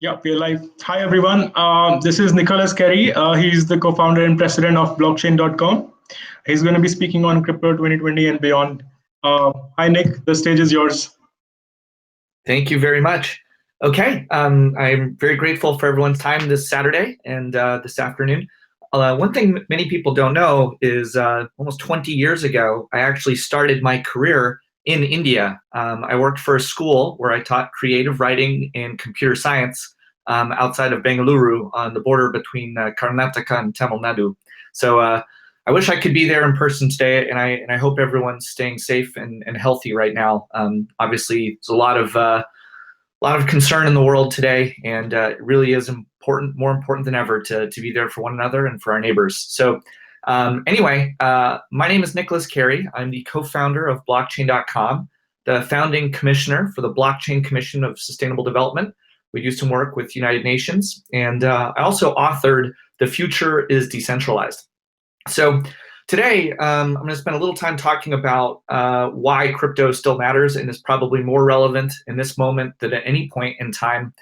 Yeah, we're live. Hi, everyone. This is Nicolas Cary. He's the co-founder and president of blockchain.com. He's going to be speaking on crypto 2020 and beyond. Hi, Nick. The stage is yours. Thank you very much. Okay, I'm very grateful for everyone's time this Saturday and this afternoon. One thing many people don't know is almost 20 years ago, I actually started my career in India. I worked for a school where I taught creative writing and computer science outside of Bengaluru on the border between Karnataka and Tamil Nadu. So I wish I could be there in person today, and I hope everyone's staying safe and healthy right now. Obviously, there's a lot of concern in the world today, and it really is important, more important than ever, to be there for one another and for our neighbors. So anyway, my name is Nicolas Cary. I'm the co-founder of blockchain.com, the founding commissioner for the Blockchain Commission of Sustainable Development. We do some work with United Nations, and I also authored The Future is Decentralized. So today, I'm going to spend a little time talking about why crypto still matters and is probably more relevant in this moment than at any point in time,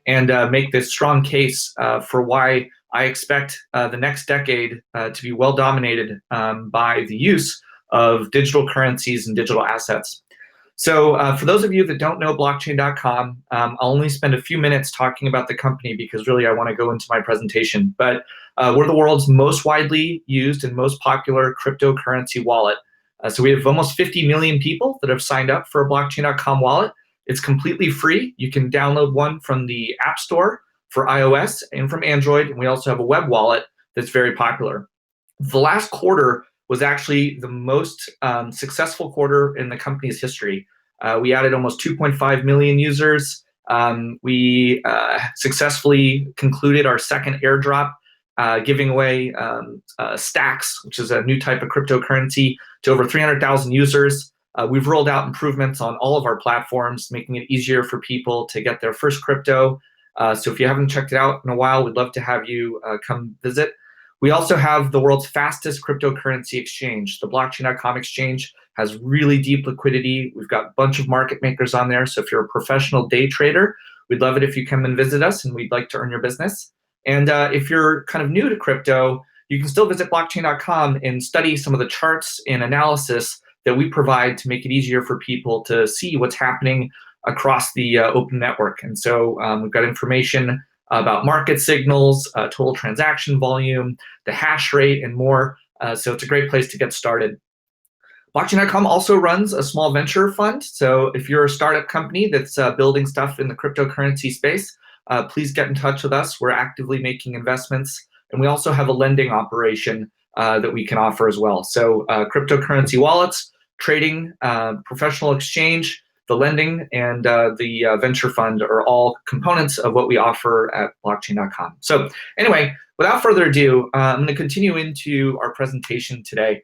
and make this strong case for why I expect the next decade to be well dominated by the use of digital currencies and digital assets. So for those of you that don't know blockchain.com, I'll only spend a few minutes talking about the company because really I want to go into my presentation. But we're the world's most widely used and most popular cryptocurrency wallet. So we have almost 50 million people that have signed up for a blockchain.com wallet. It's completely free. You can download one from the App Store for iOS and from Android. And we also have a web wallet that's very popular. The last quarter was actually the most successful quarter in the company's history. We added almost 2.5 million users. We successfully concluded our second airdrop, giving away stacks, which is a new type of cryptocurrency, to over 300,000 users. We've rolled out improvements on all of our platforms, making it easier for people to get their first crypto. So if you haven't checked it out in a while, we'd love to have you come visit. We also have the world's fastest cryptocurrency exchange. The blockchain.com exchange has really deep liquidity. We've got a bunch of market makers on there. So if you're a professional day trader, we'd love it if you come and visit us, and we'd like to earn your business. And if you're kind of new to crypto, you can still visit blockchain.com and study some of the charts and analysis that we provide to make it easier for people to see what's happening across the open network. And so we've got information about market signals, total transaction volume, the hash rate, and more. So it's a great place to get started. Blockchain.com also runs a small venture fund. So if you're a startup company that's building stuff in the cryptocurrency space, please get in touch with us. We're actively making investments. And we also have a lending operation that we can offer as well. So cryptocurrency wallets, trading, professional exchange, the lending, and the venture fund are all components of what we offer at blockchain.com. So anyway, without further ado, I'm going to continue into our presentation today.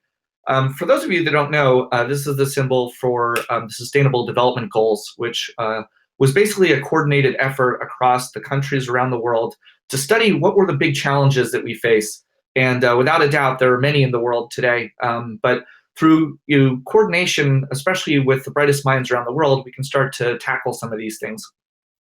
For those of you that don't know, this is the symbol for the Sustainable Development Goals, which was basically a coordinated effort across the countries around the world to study what were the big challenges that we face. And without a doubt, there are many in the world today. But through coordination, especially with the brightest minds around the world, we can start to tackle some of these things.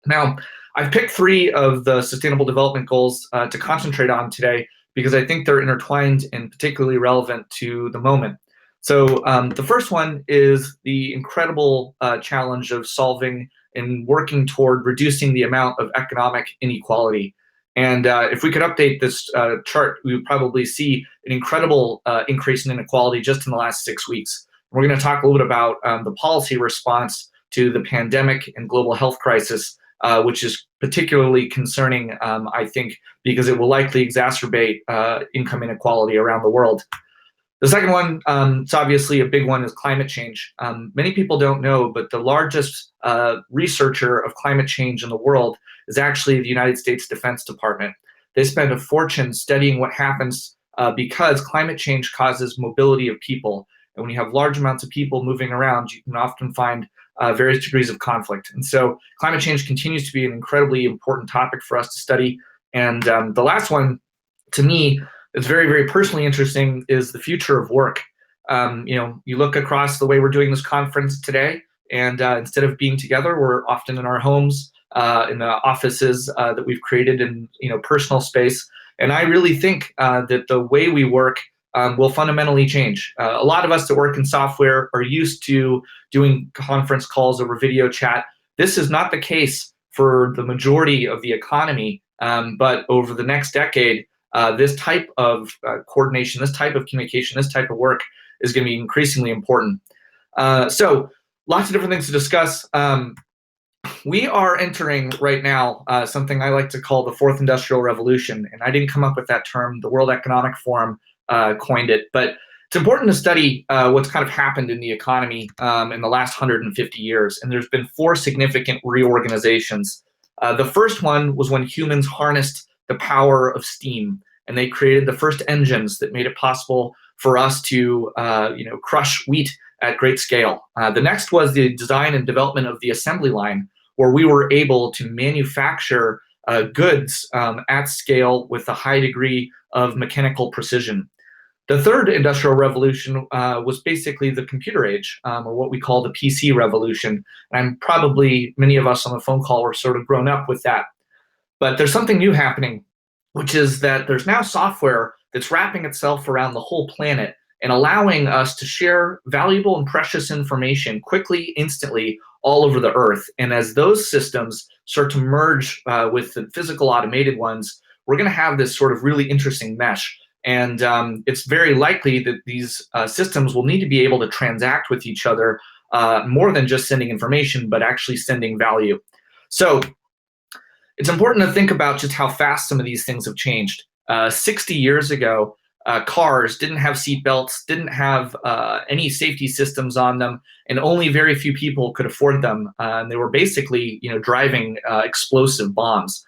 Now, I've picked 3 of the Sustainable Development Goals to concentrate on today because I think they're intertwined and particularly relevant to the moment. So the first one is the incredible challenge of solving and working toward reducing the amount of economic inequality. And if we could update this chart, we would probably see an incredible increase in inequality just in the last 6 weeks. We're going to talk a little bit about the policy response to the pandemic and global health crisis, which is particularly concerning, I think, because it will likely exacerbate income inequality around the world. The second one, it's obviously a big one, is climate change. Many people don't know, but the largest researcher of climate change in the world is actually the United States Defense Department. They spend a fortune studying what happens because climate change causes mobility of people. And when you have large amounts of people moving around, you can often find various degrees of conflict. And so climate change continues to be an incredibly important topic for us to study. And the last one, to me, is very, very personally interesting, is the future of work. You look across the way we're doing this conference today, and instead of being together, we're often in our homes in the offices that we've created in personal space. And I really think that the way we work will fundamentally change. A lot of us that work in software are used to doing conference calls over video chat. This is not the case for the majority of the economy, but over the next decade, this type of coordination, this type of communication, this type of work is going to be increasingly important. So lots of different things to discuss. We are entering right now something I like to call the fourth industrial revolution. And I didn't come up with that term. The World Economic Forum coined it. But it's important to study what's kind of happened in the economy in the last 150 years. And there's been 4 significant reorganizations. The first one was when humans harnessed the power of steam. And they created the first engines that made it possible for us to crush wheat at great scale. The next was the design and development of the assembly line, where we were able to manufacture goods at scale with a high degree of mechanical precision. The third industrial revolution was basically the computer age, or what we call the PC revolution. And probably many of us on the phone call were sort of grown up with that. But there's something new happening, which is that there's now software that's wrapping itself around the whole planet and allowing us to share valuable and precious information quickly, instantly, all over the earth. And as those systems start to merge with the physical automated ones, we're going to have this sort of really interesting mesh. And it's very likely that these systems will need to be able to transact with each other more than just sending information, but actually sending value. So it's important to think about just how fast some of these things have changed. 60 years ago, cars didn't have seat belts, didn't have any safety systems on them, and only very few people could afford them. And they were basically, driving explosive bombs.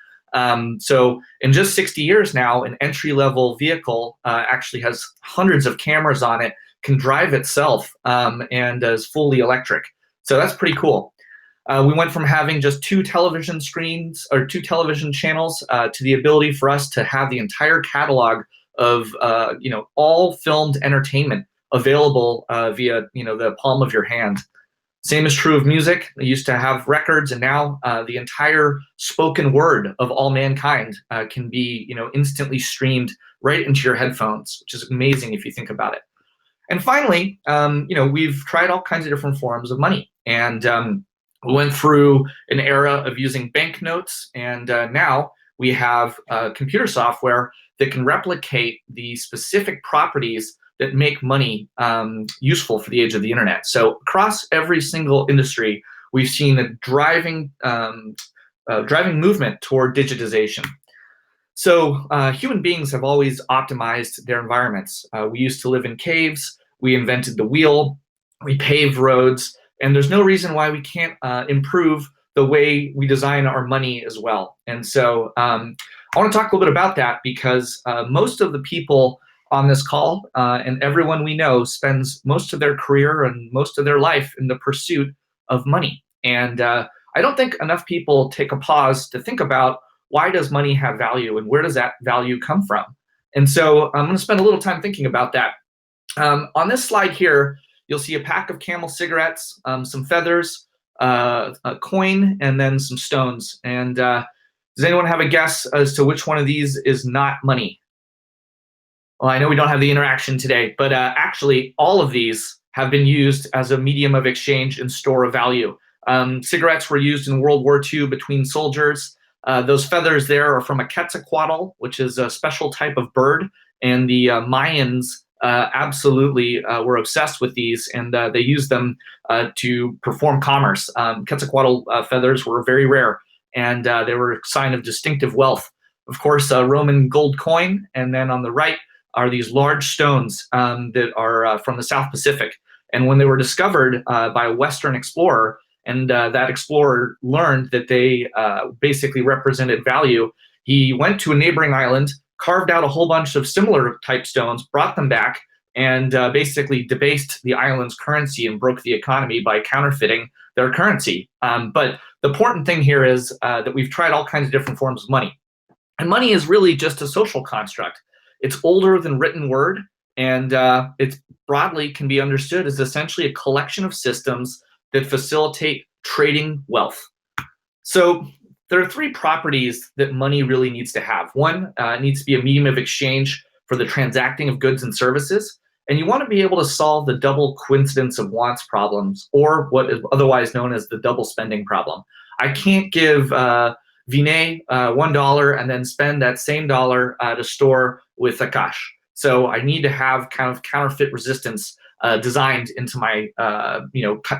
So in just 60 years now, an entry-level vehicle actually has hundreds of cameras on it, can drive itself, and is fully electric. So that's pretty cool. We went from having just 2 television screens or 2 television channels to the ability for us to have the entire catalog of all filmed entertainment available via the palm of your hand. Same is true of music. They used to have records, and now the entire spoken word of all mankind can be instantly streamed right into your headphones, which is amazing if you think about it. And finally, we've tried all kinds of different forms of money, and we went through an era of using banknotes, and now we have computer software that can replicate the specific properties that make money useful for the age of the internet. So across every single industry, we've seen a driving movement toward digitization. So human beings have always optimized their environments. We used to live in caves. We invented the wheel. We paved roads. And there's no reason why we can't improve the way we design our money as well. And so I want to talk a little bit about that, because most of the people on this call and everyone we know spends most of their career and most of their life in the pursuit of money. And I don't think enough people take a pause to think about, why does money have value and where does that value come from? And so I'm going to spend a little time thinking about that. On this slide here, you'll see a pack of Camel cigarettes, some feathers, a coin, and then some stones. And does anyone have a guess as to which one of these is not money? Well, I know we don't have the interaction today, but actually all of these have been used as a medium of exchange and store of value. Cigarettes were used in World War II between soldiers. Those feathers there are from a quetzalcoatl, which is a special type of bird, and the Mayans absolutely were obsessed with these, and they used them to perform commerce. Quetzalcoatl feathers were very rare, and they were a sign of distinctive wealth. Of course, a Roman gold coin, and then on the right are these large stones that are from the South Pacific. And when they were discovered by a Western explorer, and that explorer learned that they basically represented value, he went to a neighboring island, carved out a whole bunch of similar type stones, brought them back, and basically debased the island's currency and broke the economy by counterfeiting their currency. But the important thing here is that we've tried all kinds of different forms of money. And money is really just a social construct. It's older than written word, and it broadly can be understood as essentially a collection of systems that facilitate trading wealth. So there are three properties that money really needs to have. One, it needs to be a medium of exchange for the transacting of goods and services. And you want to be able to solve the double coincidence of wants problems, or what is otherwise known as the double spending problem. I can't give Vinay $1 and then spend that same dollar at a store with Akash. So I need to have kind of counterfeit resistance designed into my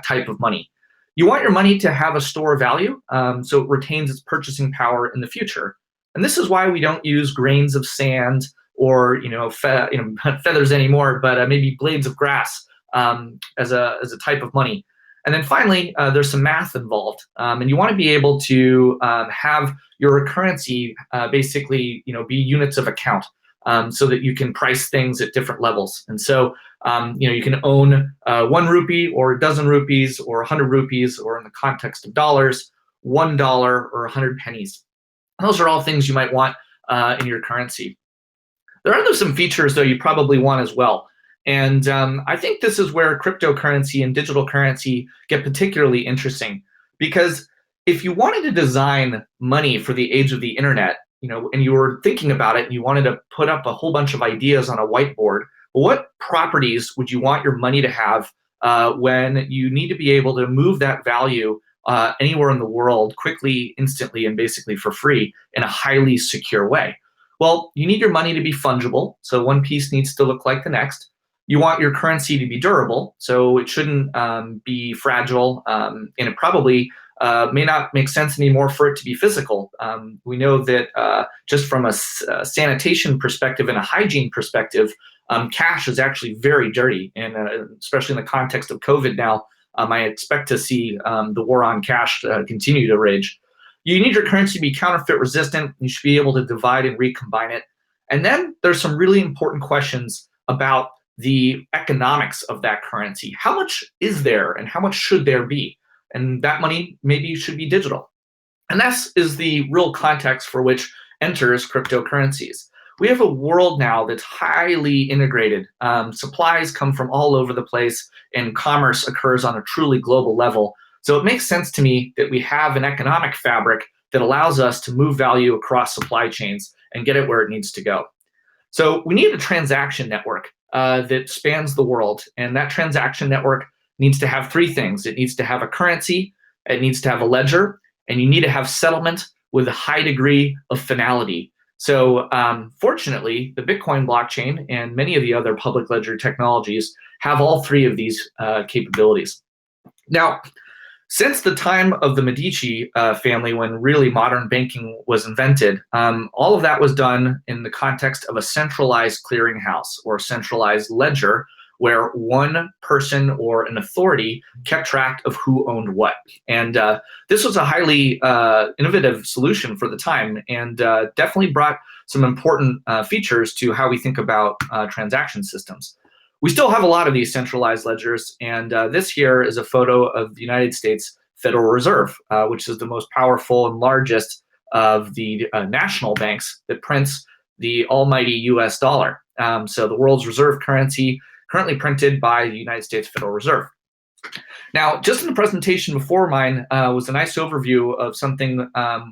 type of money. You want your money to have a store value, so it retains its purchasing power in the future. And this is why we don't use grains of sand or not feathers anymore, but maybe blades of grass as a type of money. And then finally, there's some math involved, and you want to be able to have your currency basically be units of account, so that you can price things at different levels. And so you can own 1 rupee or a dozen rupees or 100 rupees, or in the context of dollars, $1 or 100 pennies. Those are all things you might want in your currency. There are some features, though, you probably want as well. And I think this is where cryptocurrency and digital currency get particularly interesting, because if you wanted to design money for the age of the internet, and you were thinking about it and you wanted to put up a whole bunch of ideas on a whiteboard, what properties would you want your money to have when you need to be able to move that value anywhere in the world quickly, instantly, and basically for free in a highly secure way? Well, you need your money to be fungible, so one piece needs to look like the next. You want your currency to be durable, so it shouldn't be fragile, and it probably may not make sense anymore for it to be physical. We know that just from a sanitation perspective and a hygiene perspective, cash is actually very dirty, and especially in the context of COVID now, I expect to see the war on cash continue to rage. You need your currency to be counterfeit resistant. You should be able to divide and recombine it. And then there's some really important questions about the economics of that currency. How much is there and how much should there be? And that money maybe should be digital. And that is the real context for which enters cryptocurrencies. We have a world now that's highly integrated. Supplies come from all over the place, and commerce occurs on a truly global level. So it makes sense to me that we have an economic fabric that allows us to move value across supply chains and get it where it needs to go. So we need a transaction network that spans the world. And that transaction network needs to have three things. It needs to have a currency, it needs to have a ledger, and you need to have settlement with a high degree of finality. So fortunately, the Bitcoin blockchain and many of the other public ledger technologies have all three of these capabilities. Now, since the time of the Medici family, when really modern banking was invented, all of that was done in the context of a centralized clearinghouse or centralized ledger, where one person or an authority kept track of who owned what. And this was a highly innovative solution for the time, and definitely brought some important features to how we think about transaction systems. We still have a lot of these centralized ledgers, and this here is a photo of the United States Federal Reserve, which is the most powerful and largest of the national banks that prints the almighty US dollar. So the world's reserve currency, currently printed by the United States Federal Reserve. Now, just in the presentation before mine was a nice overview of something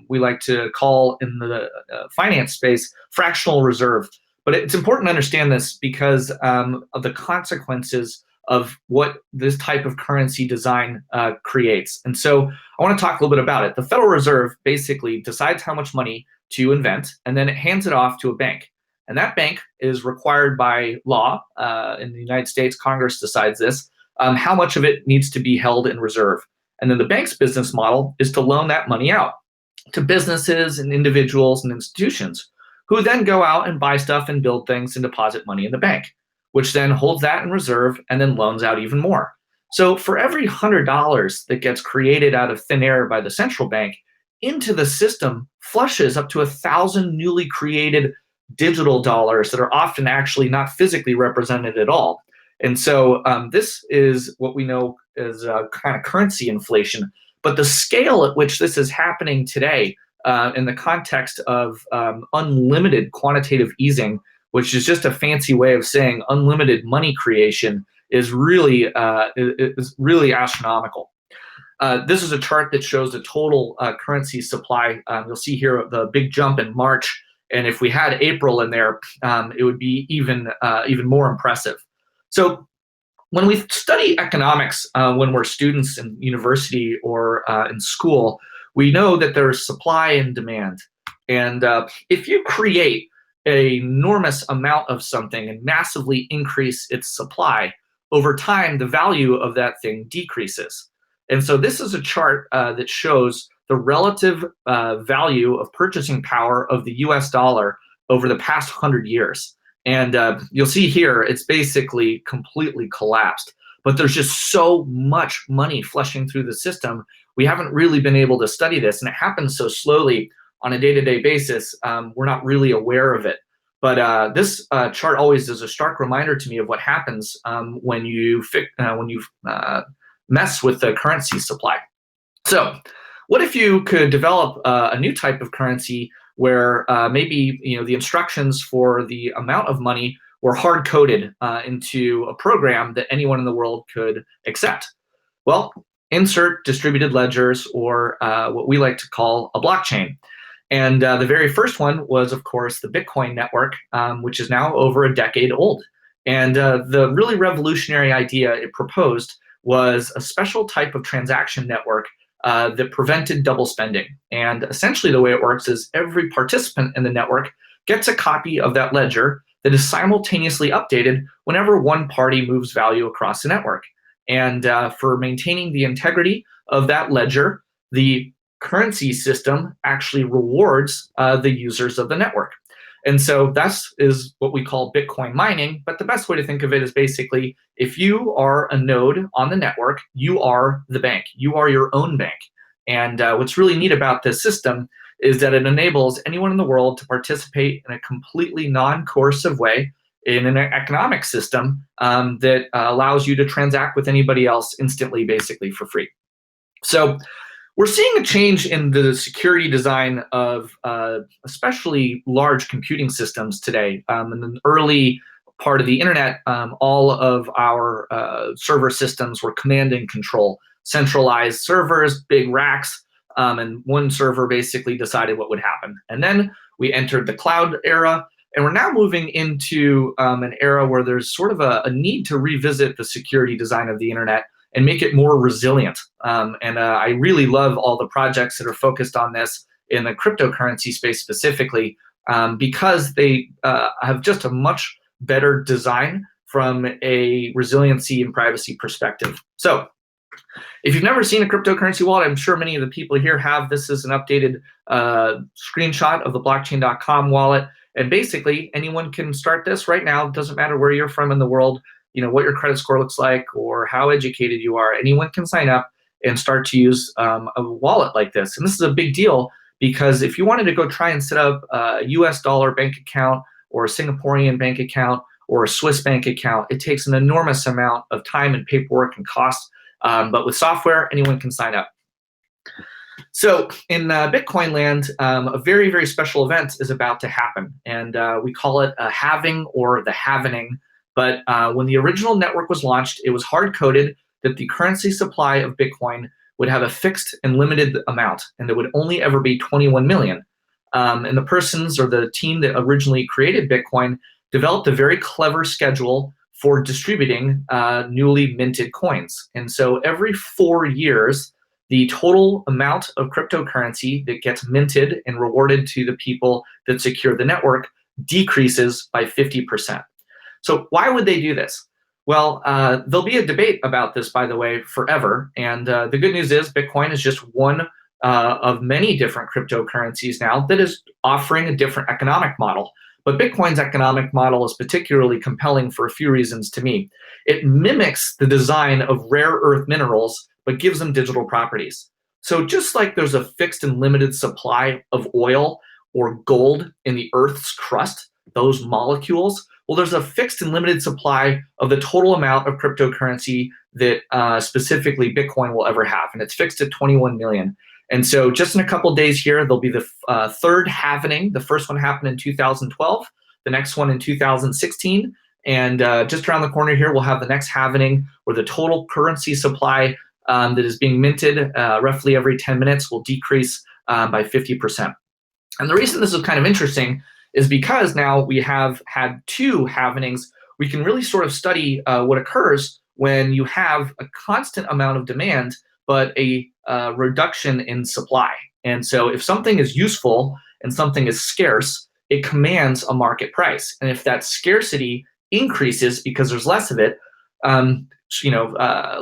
we like to call in the finance space fractional reserve. But it's important to understand this because of the consequences of what this type of currency design creates. And so I want to talk a little bit about it. The Federal Reserve basically decides how much money to invent, and then it hands it off to a bank. And that bank is required by law. In the United States, Congress decides this, how much of it needs to be held in reserve. And then the bank's business model is to loan that money out to businesses and individuals and institutions, who then go out and buy stuff and build things and deposit money in the bank, which then holds that in reserve and then loans out even more. So for every $100 that gets created out of thin air by the central bank, into the system flushes up to 1,000 newly created digital dollars that are often actually not physically represented at all. And so this is what we know as kind of currency inflation. But the scale at which this is happening today in the context of unlimited quantitative easing, which is just a fancy way of saying unlimited money creation, is really astronomical. This is a chart that shows the total currency supply. You'll see here the big jump in March, and if we had April in there, it would be even more impressive. So when we study economics, when we're students in university or in school, we know that there's supply and demand. And if you create an enormous amount of something and massively increase its supply, over time, the value of that thing decreases. And so this is a chart that shows the relative value of purchasing power of the US dollar over the past 100 years. And you'll see here, it's basically completely collapsed. But there's just so much money flushing through the system. We haven't really been able to study this, and it happens so slowly on a day-to-day basis, we're not really aware of it. But this chart always is a stark reminder to me of what happens when you mess with the currency supply. So what if you could develop a new type of currency where maybe the instructions for the amount of money were hard-coded into a program that anyone in the world could accept? Well, insert distributed ledgers, or what we like to call a blockchain. And the very first one was, of course, the Bitcoin network, which is now over a decade old. And the really revolutionary idea it proposed was a special type of transaction network that prevented double spending. And essentially the way it works is every participant in the network gets a copy of that ledger that is simultaneously updated whenever one party moves value across the network. And for maintaining the integrity of that ledger, the currency system actually rewards the users of the network. And so that is what we call Bitcoin mining. But the best way to think of it is basically, if you are a node on the network, you are the bank. You are your own bank. And what's really neat about this system is that it enables anyone in the world to participate in a completely non-coercive way in an economic system that allows you to transact with anybody else instantly, basically for free. So we're seeing a change in the security design of especially large computing systems today. In the early part of the internet, all of our server systems were command and control, centralized servers, big racks, and one server basically decided what would happen. And then we entered the cloud era, and we're now moving into an era where there's sort of a need to revisit the security design of the internet and make it more resilient. And I really love all the projects that are focused on this in the cryptocurrency space specifically, because they have just a much better design from a resiliency and privacy perspective. So if you've never seen a cryptocurrency wallet, I'm sure many of the people here have. This is an updated screenshot of the blockchain.com wallet. And basically, anyone can start this right now. It doesn't matter where you're from in the world, what your credit score looks like or how educated you are. Anyone can sign up and start to use a wallet like this. And this is a big deal because if you wanted to go try and set up a US dollar bank account or a Singaporean bank account or a Swiss bank account, it takes an enormous amount of time and paperwork and cost. But with software, anyone can sign up. So in Bitcoin land, a very, very special event is about to happen. And we call it a halving or the halvening. But when the original network was launched, it was hard-coded that the currency supply of Bitcoin would have a fixed and limited amount, and there would only ever be 21 million. And the persons or the team that originally created Bitcoin developed a very clever schedule for distributing newly minted coins. And so every 4 years, the total amount of cryptocurrency that gets minted and rewarded to the people that secure the network decreases by 50%. So why would they do this? Well, there'll be a debate about this, by the way, forever. And the good news is Bitcoin is just one of many different cryptocurrencies now that is offering a different economic model. But Bitcoin's economic model is particularly compelling for a few reasons to me. It mimics the design of rare earth minerals, but gives them digital properties. So just like there's a fixed and limited supply of oil or gold in the Earth's crust, those molecules, well, there's a fixed and limited supply of the total amount of cryptocurrency that specifically Bitcoin will ever have, and it's fixed at 21 million. And so just in a couple of days here, there'll be the third halvening. The first one happened in 2012, the next one in 2016, and just around the corner here, we'll have the next halvening where the total currency supply that is being minted roughly every 10 minutes will decrease by 50%. And the reason this is kind of interesting is because now we have had 2 halvenings. We can really sort of study what occurs when you have a constant amount of demand, but a reduction in supply. And so if something is useful and something is scarce, it commands a market price. And if that scarcity increases because there's less of it,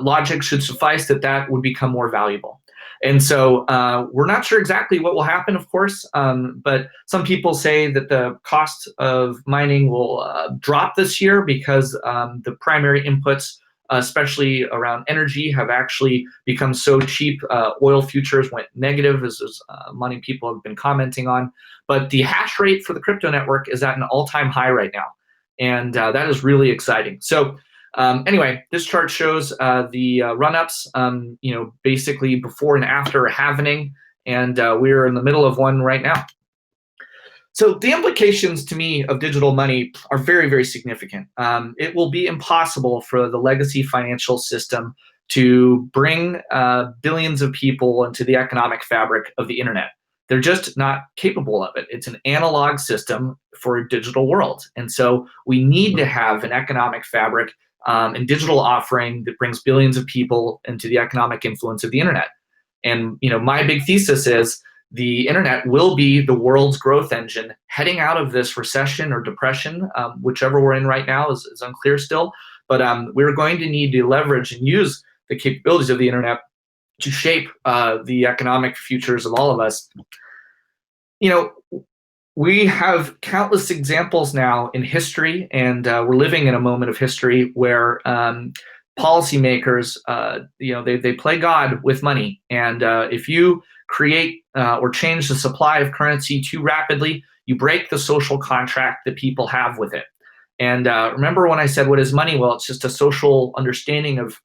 logic should suffice that that would become more valuable. And so we're not sure exactly what will happen, of course, but some people say that the cost of mining will drop this year because the primary inputs, especially around energy, have actually become so cheap. Oil futures went negative, as many people have been commenting on. But the hash rate for the crypto network is at an all-time high right now. And that is really exciting. So anyway, this chart shows the run-ups, basically before and after a halvening. And we're in the middle of one right now. So the implications to me of digital money are very, very significant. It will be impossible for the legacy financial system to bring billions of people into the economic fabric of the internet. They're just not capable of it. It's an analog system for a digital world. And so we need to have an economic fabric and digital offering that brings billions of people into the economic influence of the internet. And my big thesis is the internet will be the world's growth engine heading out of this recession or depression, whichever we're in right now is unclear still. But we're going to need to leverage and use the capabilities of the internet to shape the economic futures of all of us. We have countless examples now in history, and we're living in a moment of history where policymakers, they play God with money. And if you create or change the supply of currency too rapidly, you break the social contract that people have with it. And remember when I said, what is money? Well, it's just a social understanding of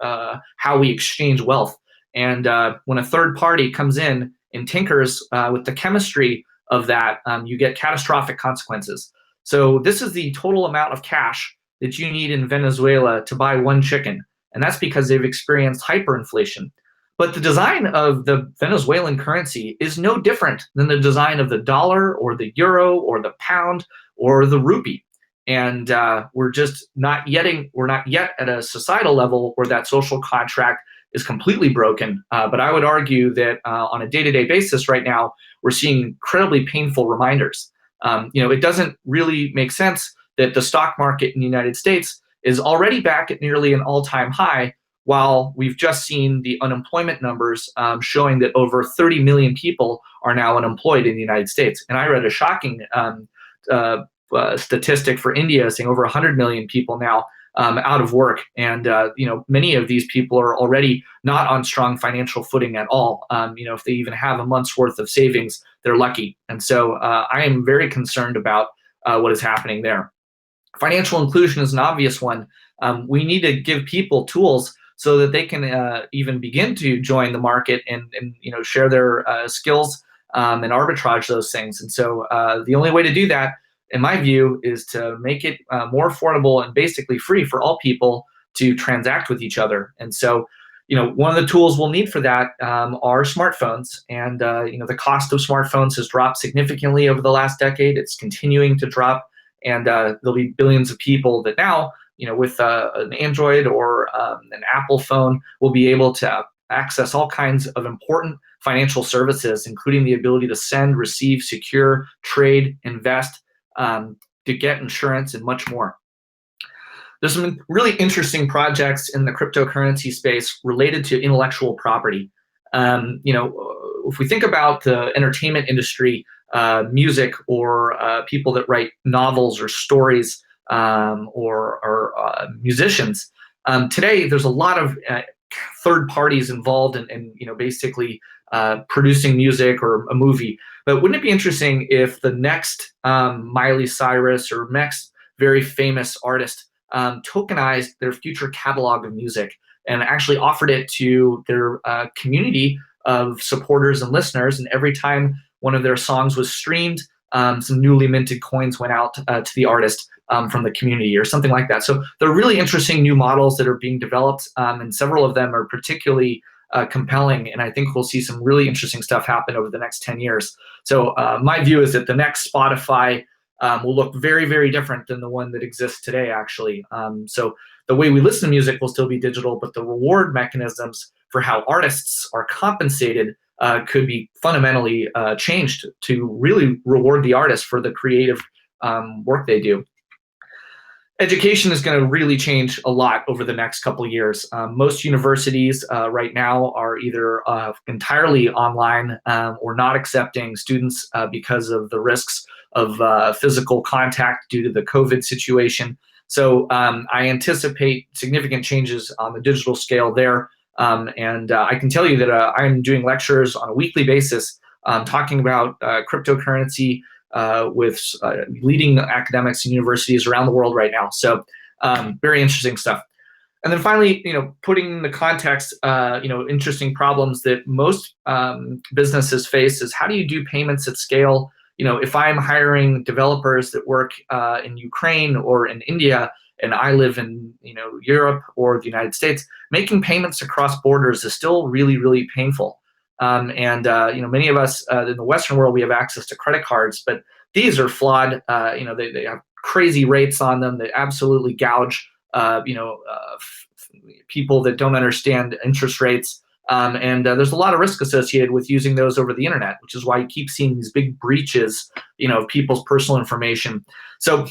how we exchange wealth. And when a third party comes in and tinkers with the chemistry of that, you get catastrophic consequences. So this is the total amount of cash that you need in Venezuela to buy one chicken. And that's because they've experienced hyperinflation. But the design of the Venezuelan currency is no different than the design of the dollar or the euro or the pound or the rupee. And we're not yet at a societal level where that social contract is completely broken. But I would argue that on a day-to-day basis right now, we're seeing incredibly painful reminders. It doesn't really make sense that the stock market in the United States is already back at nearly an all-time high, while we've just seen the unemployment numbers showing that over 30 million people are now unemployed in the United States. And I read a shocking statistic for India saying over 100 million people now out of work. And, many of these people are already not on strong financial footing at all. If they even have a month's worth of savings, they're lucky. And so I am very concerned about what is happening there. Financial inclusion is an obvious one. We need to give people tools so that they can even begin to join the market and share their skills and arbitrage those things. And so the only way to do that, in my view, is to make it more affordable and basically free for all people to transact with each other. And so, one of the tools we'll need for that are smartphones. And, the cost of smartphones has dropped significantly over the last decade. It's continuing to drop. And there'll be billions of people that now, with an Android or an Apple phone, will be able to access all kinds of important financial services, including the ability to send, receive, secure, trade, invest, to get insurance, and much more. There's some really interesting projects in the cryptocurrency space related to intellectual property. If we think about the entertainment industry, music, or people that write novels or stories, or musicians, today there's a lot of third parties involved in basically producing music or a movie. But wouldn't it be interesting if the next Miley Cyrus or next very famous artist tokenized their future catalog of music and actually offered it to their community of supporters and listeners, and every time one of their songs was streamed, some newly minted coins went out to the artist from the community or something like that. So there are really interesting new models that are being developed, and several of them are particularly compelling, and I think we'll see some really interesting stuff happen over the next 10 years. So my view is that the next Spotify will look very, very different than the one that exists today, actually. So the way we listen to music will still be digital, but the reward mechanisms for how artists are compensated could be fundamentally changed to really reward the artist for the creative work they do. Education is going to really change a lot over the next couple of years. Most universities right now are either entirely online or not accepting students because of the risks of physical contact due to the COVID situation. So I anticipate significant changes on the digital scale there. And I can tell you that I'm doing lectures on a weekly basis talking about cryptocurrency with leading academics and universities around the world right now. So very interesting stuff. And then finally, putting in the context, interesting problems that most businesses face is how do you do payments at scale? If I'm hiring developers that work in Ukraine or in India, and I live in Europe or the United States, making payments across borders is still really, really painful. Many of us in the Western world, we have access to credit cards, but these are flawed. They have crazy rates on them that absolutely gouge, people that don't understand interest rates. There's a lot of risk associated with using those over the internet, which is why you keep seeing these big breaches, of people's personal information. So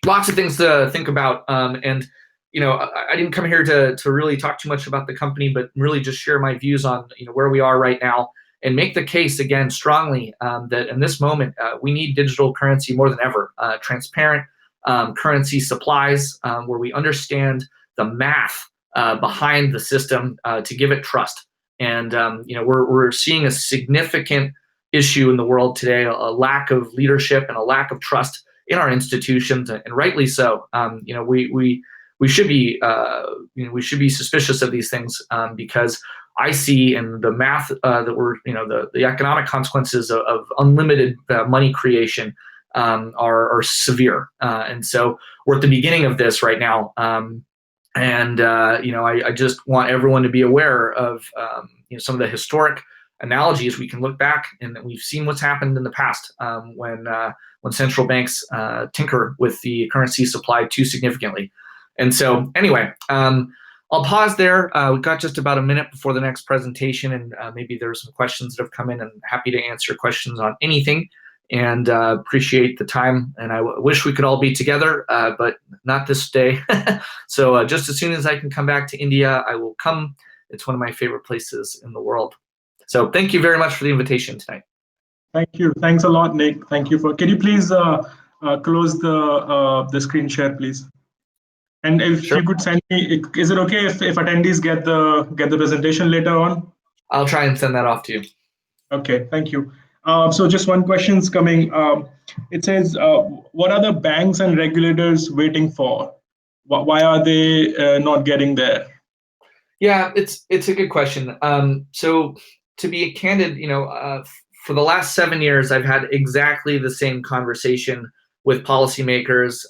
lots of things to think about. I didn't come here to really talk too much about the company, but really just share my views on where we are right now and make the case again strongly that in this moment we need digital currency more than ever. Transparent currency supplies where we understand the math behind the system to give it trust. And we're seeing a significant issue in the world today, a lack of leadership and a lack of trust in our institutions, and rightly so. We should be suspicious of these things because I see in the math that we're the economic consequences of unlimited money creation are severe, and so we're at the beginning of this right now. I just want everyone to be aware of some of the historic analogies. We can look back and we've seen what's happened in the past when central banks tinker with the currency supply too significantly. And so anyway, I'll pause there. We've got just about a minute before the next presentation, and maybe there's some questions that have come in, and happy to answer questions on anything, and appreciate the time. And I wish we could all be together, but not this day. So just as soon as I can come back to India, I will come. It's one of my favorite places in the world. So thank you very much for the invitation tonight. Thank you. Thanks a lot, Nick. Thank you for. Can you please close the screen share, please? And if Sure. you could send me, is it okay if attendees get the presentation later on? I'll try and send that off to you. Okay, thank you. So just one question's coming. It says, what are the banks and regulators waiting for? Why are they not getting there? Yeah, it's a good question. So to be candid, for the last 7 years, I've had exactly the same conversation with policymakers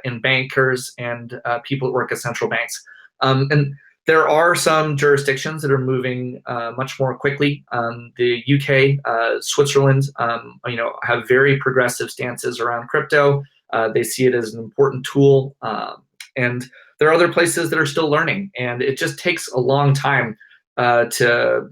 and bankers and people that work at central banks. And there are some jurisdictions that are moving much more quickly. The UK, Switzerland, have very progressive stances around crypto. They see it as an important tool. And there are other places that are still learning, and it just takes a long time to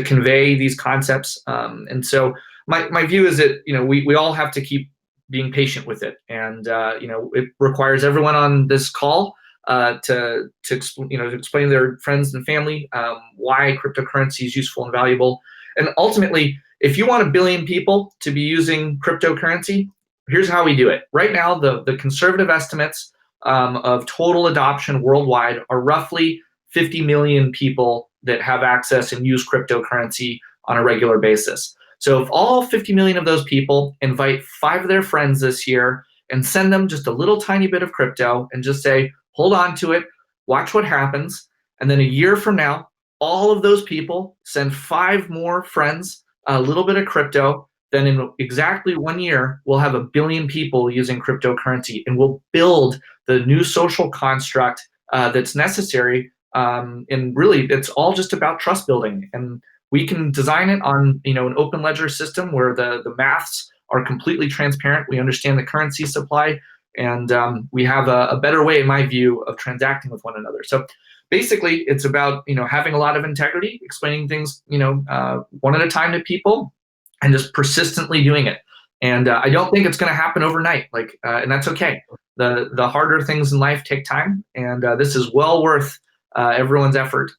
convey these concepts. And so my view is that we all have to keep being patient with it, and it requires everyone on this call to explain to their friends and family why cryptocurrency is useful and valuable. And ultimately, if you want 1 billion people to be using cryptocurrency, here's how we do it. Right now, the conservative estimates of total adoption worldwide are roughly 50 million people that have access and use cryptocurrency on a regular basis. So if all 50 million of those people invite 5 of their friends this year and send them just a little tiny bit of crypto and just say, hold on to it, watch what happens, and then a year from now, all of those people send 5 more friends a little bit of crypto, then in exactly 1 year, we'll have 1 billion people using cryptocurrency, and we'll build the new social construct that's necessary And really, it's all just about trust building. And we can design it on an open ledger system where the maths are completely transparent. We understand the currency supply, and we have a better way, in my view, of transacting with one another. So basically, it's about having a lot of integrity, explaining things one at a time to people, and just persistently doing it. And I don't think it's going to happen overnight. And that's okay. The harder things in life take time, and this is well worth everyone's effort.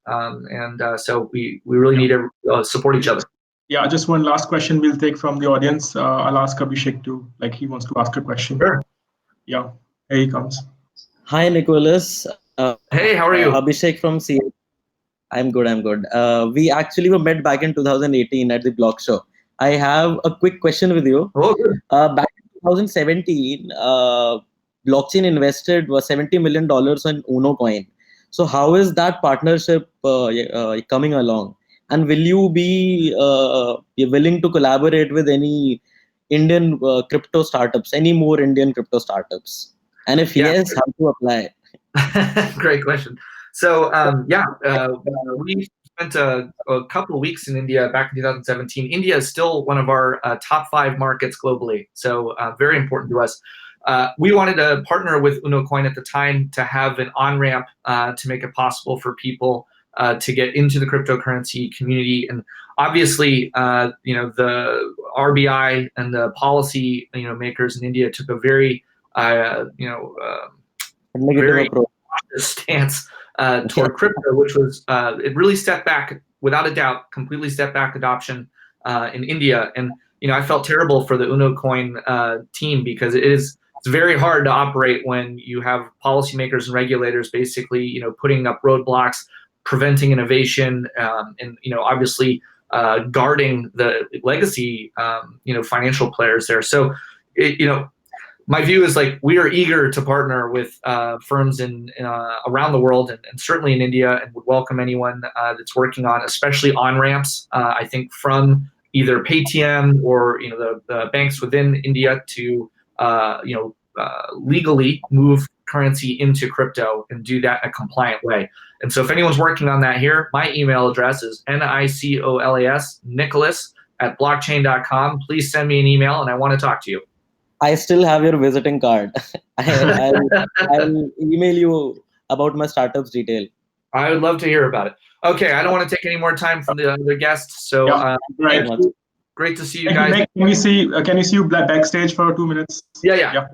So we really need to support each other. Yeah, just one last question we'll take from the audience. I'll ask Abhishek to, he wants to ask a question. Sure. Yeah, here he comes. Hi, Nicolas. Hey, how are you? Abhishek from CA. I'm good. We actually were met back in 2018 at the Block Show. I have a quick question with you. Oh, good. Back in 2017, blockchain invested was $70 million on Uno coin. So how is that partnership coming along? And will you be willing to collaborate with any Indian crypto startups, any more Indian crypto startups? And if yes, how to apply? Great question. So we spent a couple of weeks in India back in 2017. India is still one of our top 5 markets globally, so very important to us. We wanted to partner with Uno Coin at the time to have an on-ramp to make it possible for people to get into the cryptocurrency community. And obviously, the RBI and the policy makers in India took a very very stance toward crypto, which was it really stepped back, without a doubt, completely stepped back adoption in India. And I felt terrible for the Uno Coin team, because it's very hard to operate when you have policymakers and regulators basically putting up roadblocks, preventing innovation, and obviously guarding the legacy financial players there. So my view is we are eager to partner with firms in around the world, and certainly in India, and would welcome anyone that's working on, especially on ramps. I think from either Paytm or the banks within India to legally move currency into crypto and do that in a compliant way. And so if anyone's working on that here, my email address is Nicolas, Nicolas@blockchain.com. Please send me an email, and I want to talk to you. I still have your visiting card. I'll email you about my startup's detail. I would love to hear about it. Okay, I don't want to take any more time from the other guests. So right. Great to see you guys. Can we see you backstage for 2 minutes? Yeah.